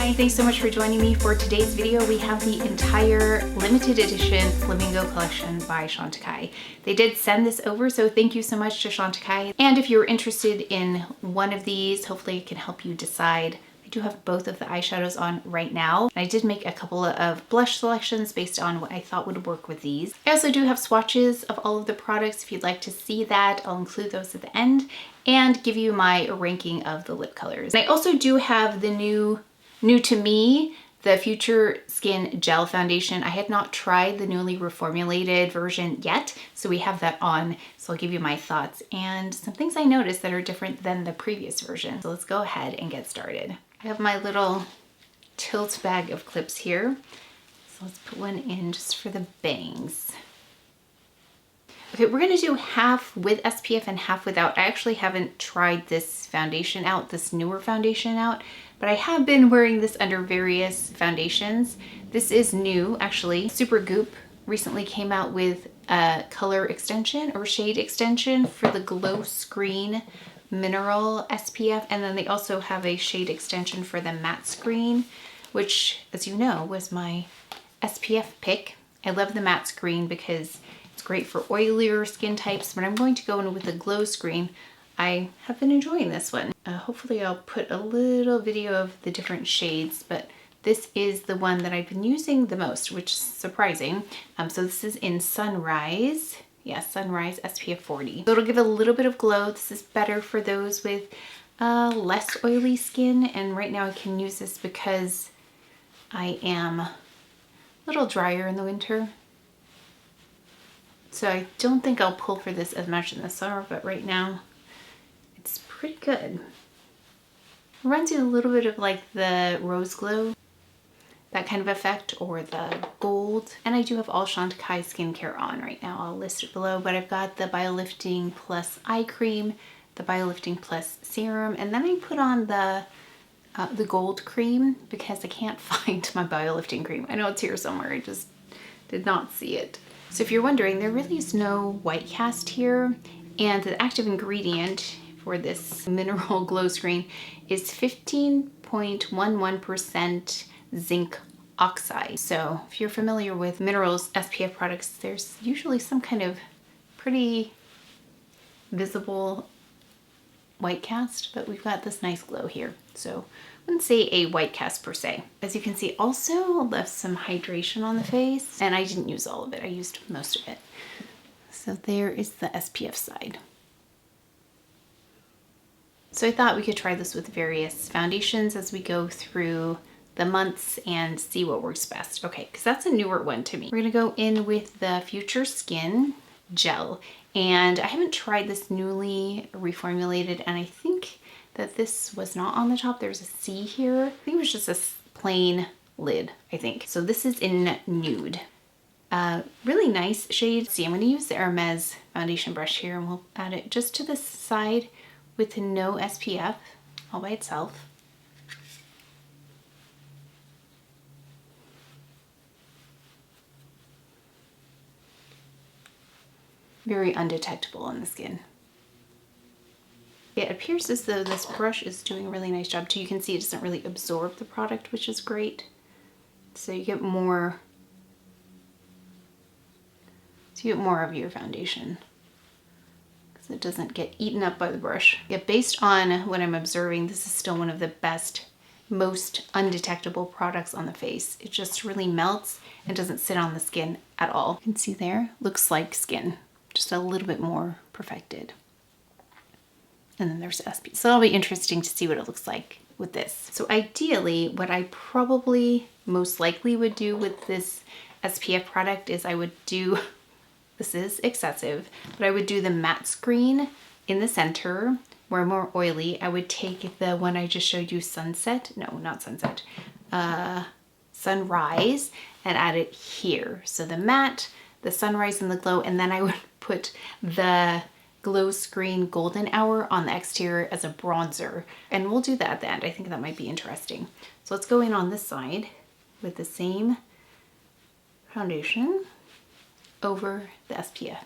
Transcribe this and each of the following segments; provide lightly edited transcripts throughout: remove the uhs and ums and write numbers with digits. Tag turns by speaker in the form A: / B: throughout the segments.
A: Hi, thanks so much for joining me for today's video. We have the entire limited edition Flamingo collection by Chantecaille. They did send this over, so thank you so much to Chantecaille. And if you're interested in one of these, hopefully it can help you decide. I do have both of the eyeshadows on right now. I did make a couple of blush selections based on what I thought would work with these. I also do have swatches of all of the products. If you'd like to see that, I'll include those at the end and give you my ranking of the lip colors. And I also do have the new to me, the Future Skin Gel Foundation. I had not tried the newly reformulated version yet, so we have that on. So I'll give you my thoughts and some things I noticed that are different than the previous version. So let's go ahead and get started. I have my little tilt bag of clips here. So let's put one in just for the bangs. Okay, we're gonna do half with SPF and half without. I actually haven't tried this foundation out, this newer foundation out, but I have been wearing this under various foundations. This is new, actually. Supergoop recently came out with a color extension or shade extension for the Glow Screen Mineral SPF, and then they also have a shade extension for the Matte Screen, which, as you know, was my SPF pick. I love the Matte Screen because it's great for oilier skin types, but I'm going to go in with the Glow Screen. I have been enjoying this one. Hopefully I'll put a little video of the different shades, but this is the one that I've been using the most, which is surprising. So this is in Sunrise. Yeah, Sunrise SPF 40. So it'll give a little bit of glow. This is better for those with less oily skin. And right now I can use this because I am a little drier in the winter. So I don't think I'll pull for this as much in the summer, but right now it's pretty good. It reminds you a little bit of like the Rose Glow, that kind of effect, or the gold. And I do have all Chantecaille skincare on right now. I'll list it below, but I've got the BioLifting Plus eye cream, the BioLifting Plus serum, and then I put on the gold cream because I can't find my BioLifting cream. I know it's here somewhere, I just did not see it. So if you're wondering, there really is no white cast here, and the active ingredient for this mineral glow screen is 15.11% zinc oxide. So if you're familiar with minerals SPF products, there's usually some kind of pretty visible white cast, but we've got this nice glow here. So I wouldn't say a white cast per se. As you can see, also left some hydration on the face, and I didn't use all of it. I used most of it. So there is the SPF side. So I thought we could try this with various foundations as we go through the months and see what works best. Okay, because that's a newer one to me. We're gonna go in with the Future Skin Gel, and I haven't tried this newly reformulated, and I think that this was not on the top. There's a C here. I think it was just a plain lid, I think. So this is in Nude. Really nice shade. See, I'm gonna use the Hermes foundation brush here, and we'll add it just to the side with no SPF, all by itself. Very undetectable on the skin. It appears as though this brush is doing a really nice job too. You can see it doesn't really absorb the product, which is great. So you get more of your foundation because it doesn't get eaten up by the brush. Yeah, based on what I'm observing, this is still one of the best, most undetectable products on the face. It just really melts and doesn't sit on the skin at all. You can see there, looks like skin, just a little bit more perfected. And then there's SPF. So it'll be interesting to see what it looks like with this. So ideally, what I probably most likely would do with this SPF product is I would do, this is excessive, but I would do the Matte Screen in the center where more oily. I would take the one I just showed you, Sunrise, and add it here. So the matte, the Sunrise, and the glow, and then I would put the Glow Screen Golden Hour on the exterior as a bronzer, and we'll do that at the end. I think that might be interesting. So let's go in on this side with the same foundation over the SPF.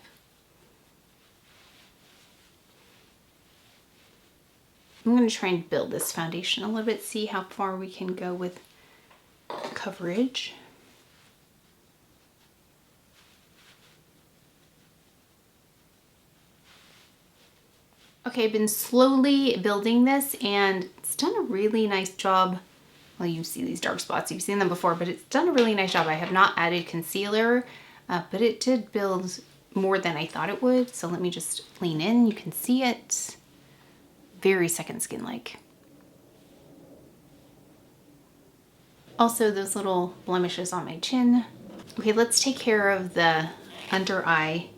A: I'm going to try and build this foundation a little bit, see how far we can go with coverage. Okay, I've been slowly building this and it's done a really nice job. Well, you see these dark spots, you've seen them before, but it's done a really nice job. I have not added concealer, but it did build more than I thought it would. So let me just lean in. You can see it. Very second skin-like. Also those little blemishes on my chin. Okay, let's take care of the under eye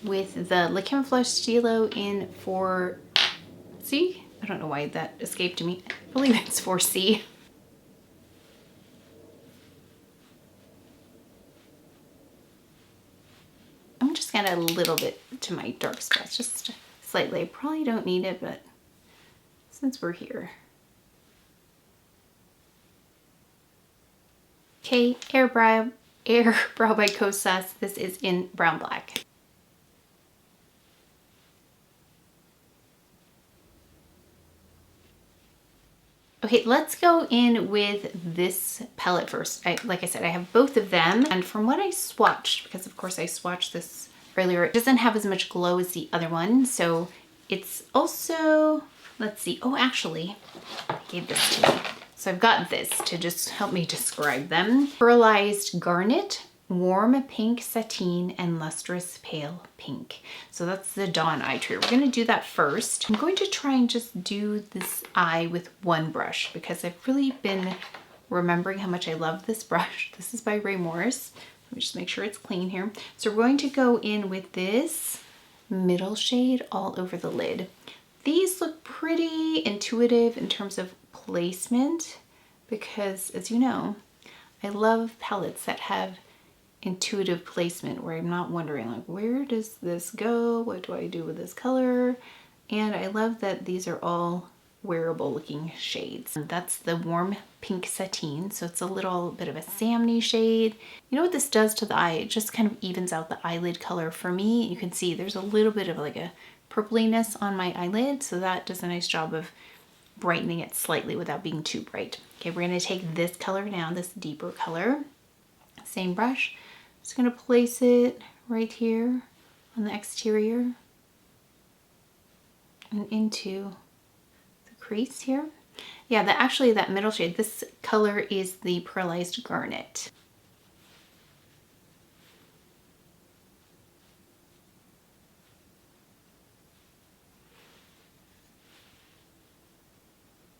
A: with the Camouflage Stylo in 4C. I don't know why that escaped me. I believe it's 4C. I'm just gonna add a little bit to my dark spots, just slightly. I probably don't need it, but since we're here. Okay, Air Brow by Kosas. This is in Brown Black. Okay, let's go in with this palette first. Like I said, I have both of them. And from what I swatched, because of course I swatched this earlier, it doesn't have as much glow as the other one. So it's also, let's see. Oh, actually, I gave this to me. So I've got this to just help me describe them. Pearlized Garnet, Warm Pink Sateen, and Lustrous Pale Pink. So that's the Dawn Eye Trio. We're gonna do that first. I'm going to try and just do this eye with one brush because I've really been remembering how much I love this brush. This is by Rae Morris. Let me just make sure it's clean here. So we're going to go in with this middle shade all over the lid. These look pretty intuitive in terms of placement because, as you know, I love palettes that have intuitive placement where I'm not wondering like, where does this go? What do I do with this color? And I love that these are all wearable looking shades. And that's the Warm Pink Sateen. So it's a little bit of a salmony shade. You know what this does to the eye? It just kind of evens out the eyelid color for me. You can see there's a little bit of like a purpliness on my eyelid. So that does a nice job of brightening it slightly without being too bright. Okay, we're gonna take this color now, this deeper color. Same brush. Just gonna place it right here on the exterior and into the crease here. Yeah, actually that middle shade, this color is the Pearlized Garnet.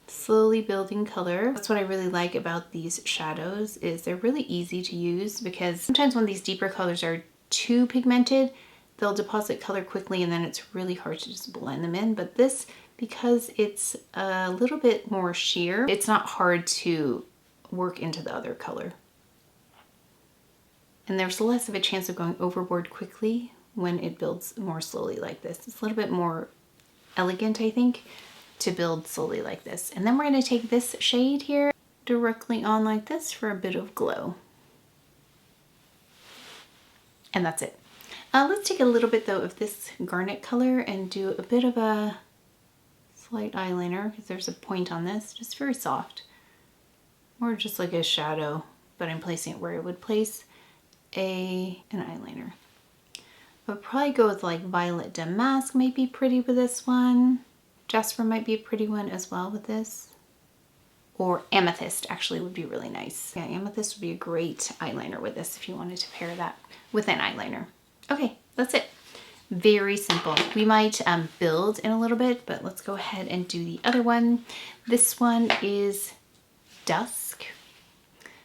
A: Slowly building color. That's what I really like about these shadows is they're really easy to use because sometimes when these deeper colors are too pigmented, they'll deposit color quickly and then it's really hard to just blend them in. But this, because it's a little bit more sheer, it's not hard to work into the other color. And there's less of a chance of going overboard quickly when it builds more slowly like this. It's a little bit more elegant, I think, to build slowly like this. And then we're going to take this shade here directly on like this for a bit of glow. And that's it. Let's take a little bit though of this garnet color and do a bit of a slight eyeliner because there's a point on this, just very soft. Or just like a shadow, but I'm placing it where I would place an eyeliner. I would probably go with like Violet Damask, might be pretty with this one. Jasper might be a pretty one as well with this. Or Amethyst actually would be really nice. Yeah, Amethyst would be a great eyeliner with this if you wanted to pair that with an eyeliner. Okay, that's it. Very simple. We might build in a little bit, but let's go ahead and do the other one. This one is Dusk.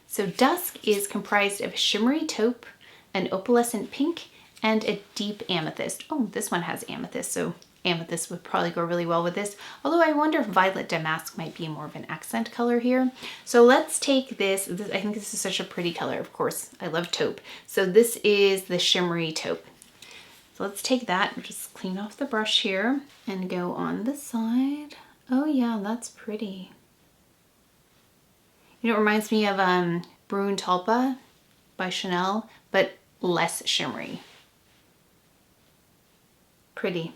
A: So Dusk is comprised of shimmery taupe, an opalescent pink, and a deep amethyst. Oh, this one has amethyst, so amethyst would probably go really well with this. Although I wonder if Violet Damask might be more of an accent color here. So let's take this. I think this is such a pretty color. Of course, I love taupe. So this is the shimmery taupe. So let's take that and just clean off the brush here and go on the side. Oh yeah, that's pretty. You know, it reminds me of Brune Talpa by Chanel, but less shimmery. Pretty.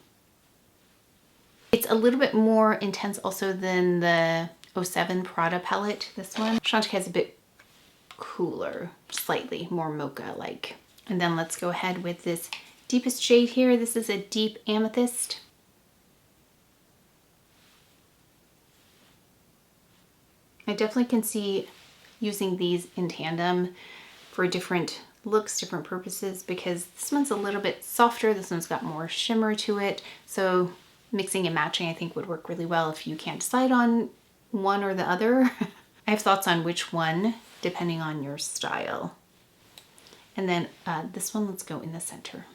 A: It's a little bit more intense also than the 07 Prada palette, this one. Chantecaille is a bit cooler, slightly more mocha-like. And then let's go ahead with this deepest shade here. This is a deep amethyst. I definitely can see using these in tandem for different looks, different purposes, because this one's a little bit softer. This one's got more shimmer to it. So mixing and matching I think would work really well if you can't decide on one or the other. I have thoughts on which one depending on your style. And then this one, let's go in the center.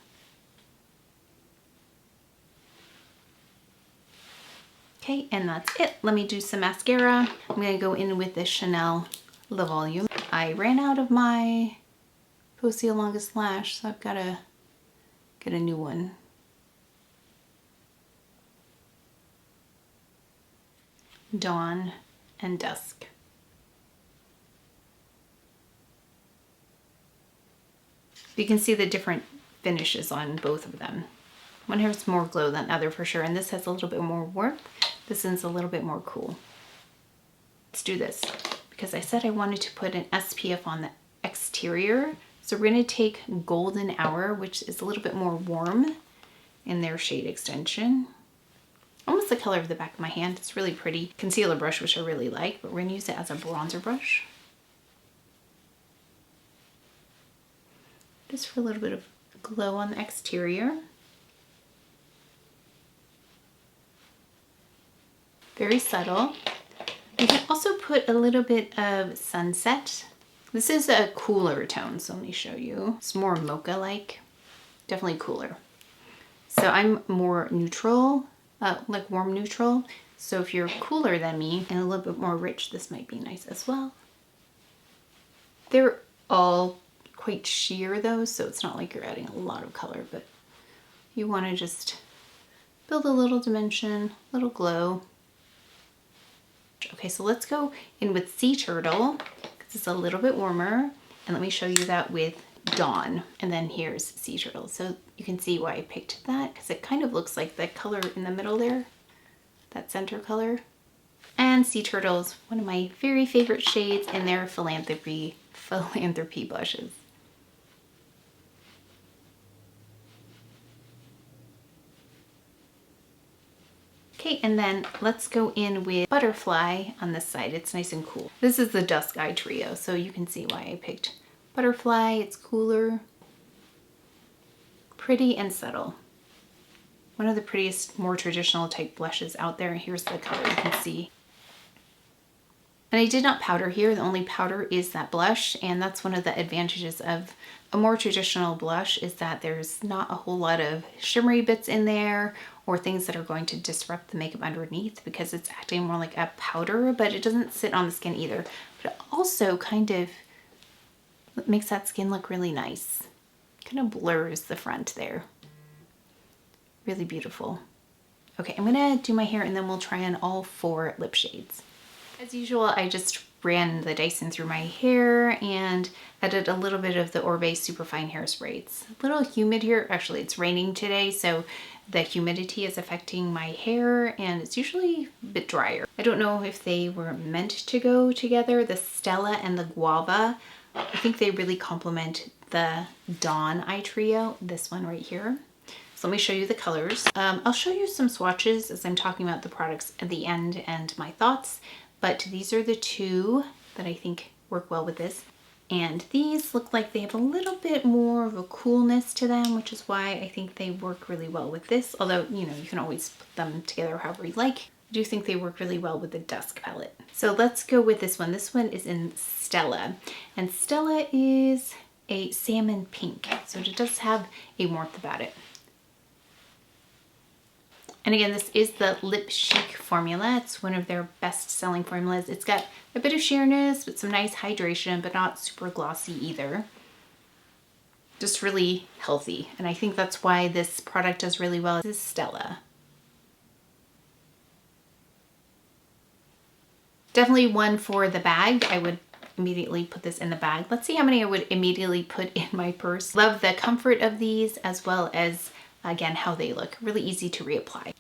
A: Okay, and that's it. Let me do some mascara. I'm gonna go in with the Chanel Le Volume. I ran out of my Posay Longest Lash, so I've gotta get a new one. Dawn and Dusk. You can see the different finishes on both of them. One has more glow than the other for sure, and this has a little bit more warmth. This one's a little bit more cool. Let's do this, because I said I wanted to put an SPF on the exterior. So we're gonna take Golden Hour, which is a little bit more warm in their shade extension. Almost the color of the back of my hand. It's really pretty. Concealer brush, which I really like, but we're gonna use it as a bronzer brush. Just for a little bit of glow on the exterior. Very subtle. You can also put a little bit of Sunset. This is a cooler tone, so let me show you. It's more mocha-like, definitely cooler. So I'm more neutral, like warm neutral. So if you're cooler than me and a little bit more rich, this might be nice as well. They're all quite sheer though, so it's not like you're adding a lot of color, but you want to just build a little dimension, little glow. Okay, so let's go in with Sea Turtle, because it's a little bit warmer, and let me show you that with Dawn, and then here's Sea Turtle. So you can see why I picked that, because it kind of looks like the color in the middle there, that center color. And Sea Turtle is one of my very favorite shades in their Philanthropy blushes. Okay, and then let's go in with Butterfly on this side. It's nice and cool. This is the Dusk Eye Trio, so you can see why I picked Butterfly. It's cooler, pretty and subtle. One of the prettiest, more traditional type blushes out there. Here's the color you can see. And I did not powder here. The only powder is that blush, and that's one of the advantages of a more traditional blush, is that there's not a whole lot of shimmery bits in there or things that are going to disrupt the makeup underneath, because it's acting more like a powder, but it doesn't sit on the skin either. But it also kind of makes that skin look really nice. Kind of blurs the front there. Really beautiful. Okay, I'm gonna do my hair and then we'll try on all 4 lip shades. As usual, I just ran the Dyson through my hair and added a little bit of the Oribe Superfine Hairspray. It's a little humid here. Actually, it's raining today, so the humidity is affecting my hair, and it's usually a bit drier. I don't know if they were meant to go together, the Stella and the Guava. I think they really complement the Dawn Eye Trio, this one right here. So let me show you the colors. I'll show you some swatches as I'm talking about the products at the end and my thoughts. But these are the 2 that I think work well with this. And these look like they have a little bit more of a coolness to them, which is why I think they work really well with this. Although, you know, you can always put them together however you like. I do think they work really well with the Dusk palette. So let's go with this one. This one is in Stella. And Stella is a salmon pink. So it does have a warmth about it. And again, this is the Lip Chic formula. It's one of their best-selling formulas. It's got a bit of sheerness, but some nice hydration, but not super glossy either. Just really healthy. And I think that's why this product does really well. This is Stella. Definitely one for the bag. I would immediately put this in the bag. Let's see how many I would immediately put in my purse. Love the comfort of these, as well as again, how they look. Really easy to reapply.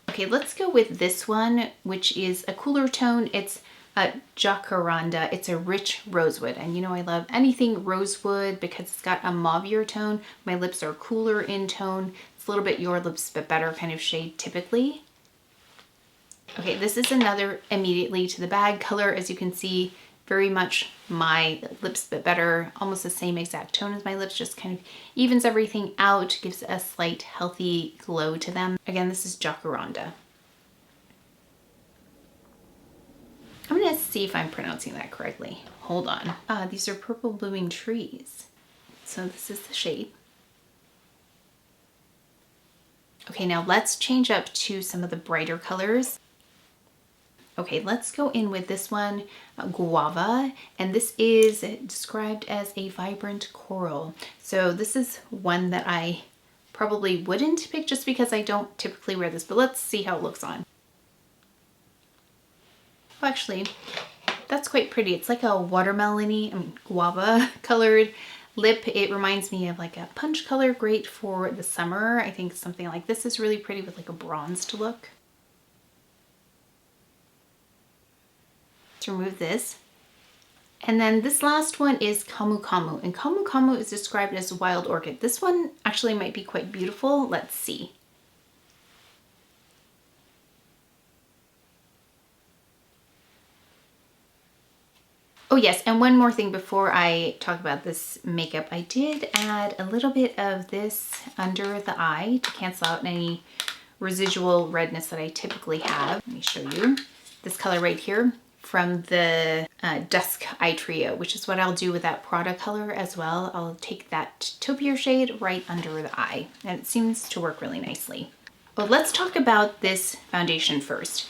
A: Okay, let's go with this one, which is a cooler tone. It's Jacaranda. It's a rich rosewood, and you know I love anything rosewood because it's got a mauvier tone. My lips are cooler in tone. It's a little bit Your Lips But Better kind of shade typically. Okay, this is another immediately to the bag color. As you can see, very much my Lips But Better, almost the same exact tone as my lips, just kind of evens everything out, gives a slight healthy glow to them. Again, this is Jacaranda. I'm gonna see if I'm pronouncing that correctly. Hold on. These are Purple Blooming Trees. So this is the shade. Okay, now let's change up to some of the brighter colors. Okay, let's go in with this one, Guava, and this is described as a vibrant coral. So this is one that I probably wouldn't pick just because I don't typically wear this, but let's see how it looks on. Oh, actually, that's quite pretty. It's like a watermelon-y, guava colored lip. It reminds me of like a punch color, great for the summer. I think something like this is really pretty with like a bronzed look. To remove this. And then this last one is Camu Camu, and Camu Camu is described as wild orchid. This one actually might be quite beautiful. Let's see. Oh yes, and one more thing before I talk about this makeup. I did add a little bit of this under the eye to cancel out any residual redness that I typically have. Let me show you this color right here from the Dusk Eye Trio, which is what I'll do with that Prada color as well. I'll take that taupier shade right under the eye, and it seems to work really nicely. Well, let's talk about this foundation first.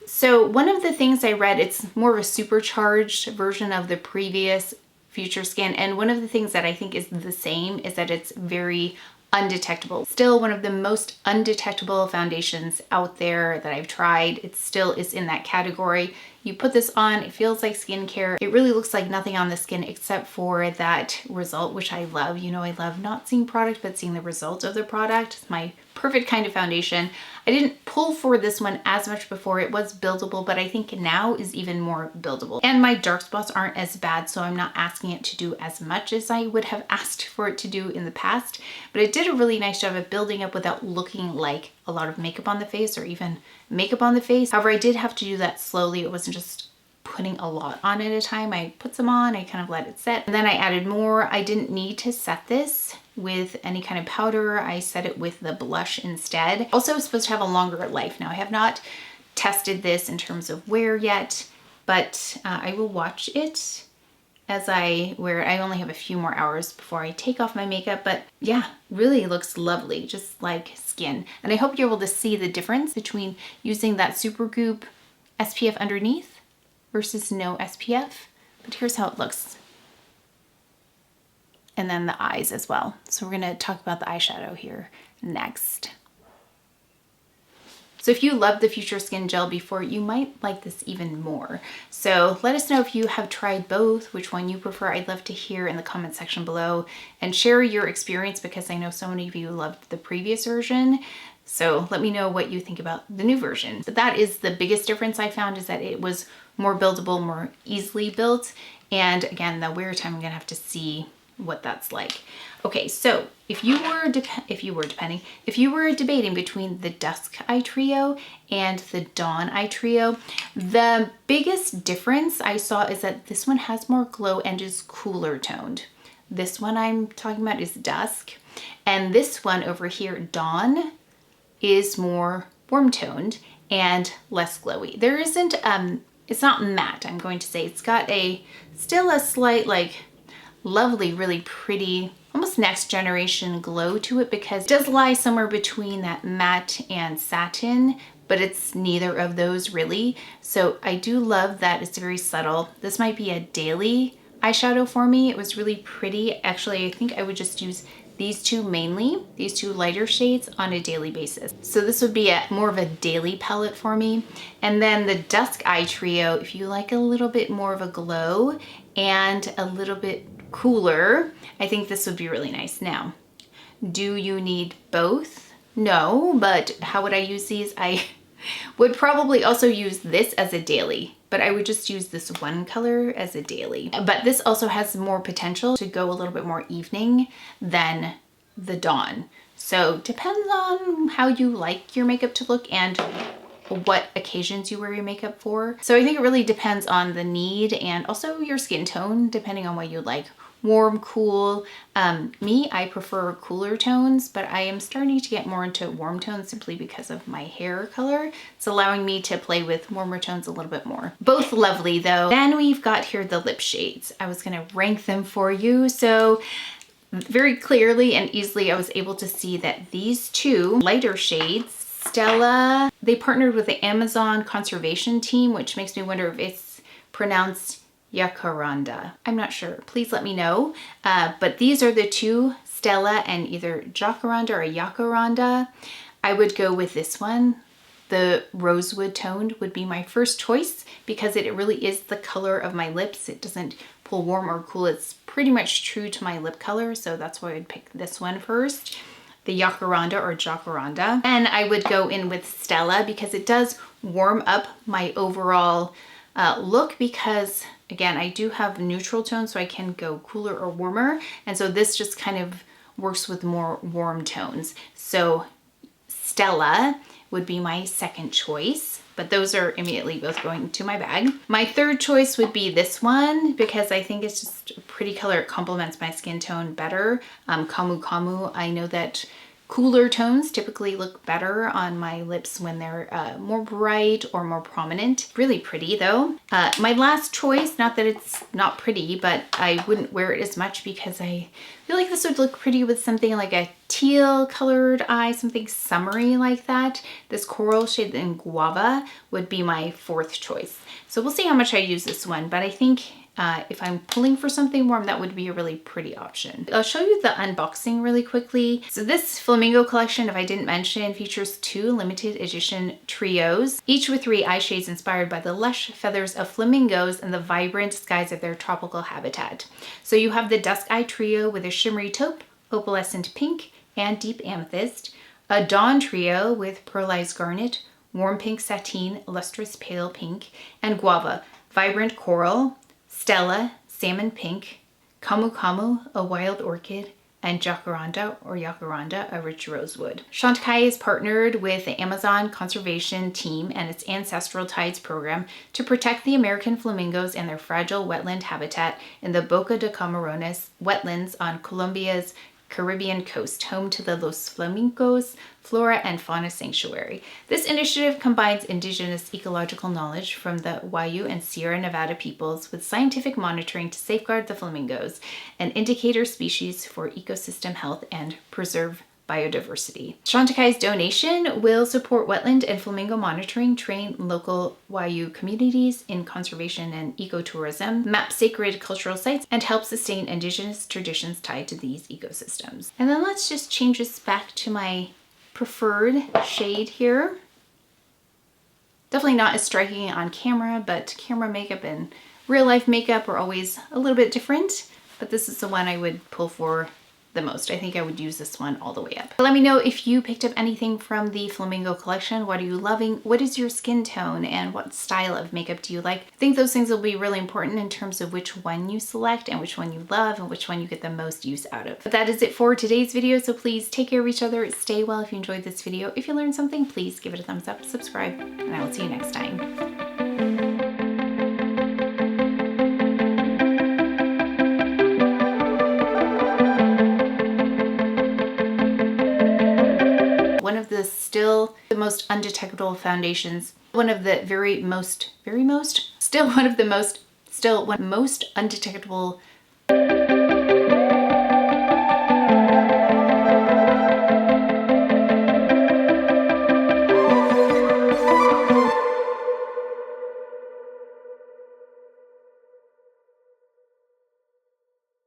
A: So one of the things I read, it's more of a supercharged version of the previous Future Skin, and one of the things that I think is the same is that it's very undetectable. Still one of the most undetectable foundations out there that I've tried. It still is in that category. You put this on, it feels like skincare. It really looks like nothing on the skin except for that result, which I love. You know, I love not seeing product, but seeing the result of the product. It's my perfect kind of foundation. I didn't pull for this one as much before. It was buildable, but I think now is even more buildable. And my dark spots aren't as bad, so I'm not asking it to do as much as I would have asked for it to do in the past. But it did a really nice job of building up without looking like a lot of makeup on the face or even makeup on the face. However, I did have to do that slowly. It wasn't just putting a lot on at a time. I put some on, I kind of let it set, and then I added more. I didn't need to set this with any kind of powder. I set it with the blush instead. Also, it's supposed to have a longer life. Now, I have not tested this in terms of wear yet, but I will watch it as I wear it. I only have a few more hours before I take off my makeup, but yeah, really looks lovely, just like skin. And I hope you're able to see the difference between using that Supergoop SPF underneath versus no SPF. But here's how it looks. And then the eyes as well. So we're gonna talk about the eyeshadow here next. So if you loved the Future Skin Gel before, you might like this even more. So let us know if you have tried both, which one you prefer. I'd love to hear in the comment section below and share your experience, because I know so many of you loved the previous version. So let me know what you think about the new version. But that is the biggest difference I found, is that it was more buildable, more easily built. And again, the wear time, I'm gonna have to see what that's like. Okay, so if you were debating between the Dusk Eye Trio and the Dawn Eye Trio, the biggest difference I saw is that this one has more glow and is cooler toned. This one I'm talking about is Dusk, and this one over here, Dawn, is more warm toned and less glowy. There isn't, it's not matte, I'm going to say. It's got still a slight, like, lovely, really pretty, almost next generation glow to it, because it does lie somewhere between that matte and satin, but it's neither of those really. So I do love that it's very subtle. This might be a daily eyeshadow for me. It was really pretty. Actually, I think I would just use these two mainly, these two lighter shades, on a daily basis. So this would be more of a daily palette for me. And then the Dusk Eye Trio, if you like a little bit more of a glow and a little bit cooler, I think this would be really nice. Now, do you need both? No, but how would I use these? I would probably also use this as a daily but I would just use this one color as a daily. But this also has more potential to go a little bit more evening than the Dawn. So depends on how you like your makeup to look and what occasions you wear your makeup for. So I think it really depends on the need and also your skin tone, depending on what you like. Warm, cool. Me, I prefer cooler tones, but I am starting to get more into warm tones simply because of my hair color. It's allowing me to play with warmer tones a little bit more. Both lovely though. Then we've got here the lip shades. I was gonna rank them for you. So very clearly and easily I was able to see that these two lighter shades, Stella, they partnered with the Amazon conservation team, which makes me wonder if it's pronounced Jacaranda. I'm not sure. Please let me know. But these are the two, Stella and either Jacaranda or Jacaranda. I would go with this one. The rosewood toned would be my first choice because it really is the color of my lips. It doesn't pull warm or cool. It's pretty much true to my lip color. So that's why I would pick this one first. The Jacaranda or Jacaranda. And I would go in with Stella because it does warm up my overall look because again, I do have neutral tones, so I can go cooler or warmer. And so this just kind of works with more warm tones. So Stella would be my second choice, but those are immediately both going to my bag. My third choice would be this one because I think it's just a pretty color. It complements my skin tone better. Camu Camu, I know that cooler tones typically look better on my lips when they're more bright or more prominent. Really pretty though. My last choice, not that it's not pretty, but I wouldn't wear it as much because I feel like this would look pretty with something like a teal colored eye, something summery like that. This coral shade in Guava would be my fourth choice. So we'll see how much I use this one, but I think if I'm pulling for something warm, that would be a really pretty option. I'll show you the unboxing really quickly. So this Flamingo collection, if I didn't mention, features two limited edition trios, each with 3 eye shades inspired by the lush feathers of flamingos and the vibrant skies of their tropical habitat. So you have the Dusk Eye Trio with a shimmery taupe, opalescent pink, and deep amethyst, a Dawn Trio with pearlized garnet, warm pink sateen, lustrous pale pink, and Guava, vibrant coral, Stella, salmon pink, Camu Camu, a wild orchid, and Jacaranda or Jacaranda, a rich rosewood. Chantecaille is partnered with the Amazon conservation team and its Ancestral Tides program to protect the American flamingos and their fragile wetland habitat in the Boca de Camarones wetlands on Colombia's Caribbean coast, home to the Los Flamingos Flora and Fauna Sanctuary. This initiative combines indigenous ecological knowledge from the Wayuu and Sierra Nevada peoples with scientific monitoring to safeguard the flamingos, an indicator species for ecosystem health and preserve biodiversity. Chantecaille's donation will support wetland and flamingo monitoring, train local Wayuu communities in conservation and ecotourism, map sacred cultural sites, and help sustain indigenous traditions tied to these ecosystems. And then let's just change this back to my preferred shade here. Definitely not as striking on camera, but camera makeup and real life makeup are always a little bit different, but this is the one I would pull for the most. I think I would use this one all the way up. Let me know if you picked up anything from the Flamingo collection. What are you loving? What is your skin tone and what style of makeup do you like? I think those things will be really important in terms of which one you select and which one you love and which one you get the most use out of. But that is it for today's video. So please take care of each other. Stay well. If you enjoyed this video, if you learned something, please give it a thumbs up, subscribe, and I will see you next time. One of the still the most undetectable foundations, one of the most undetectable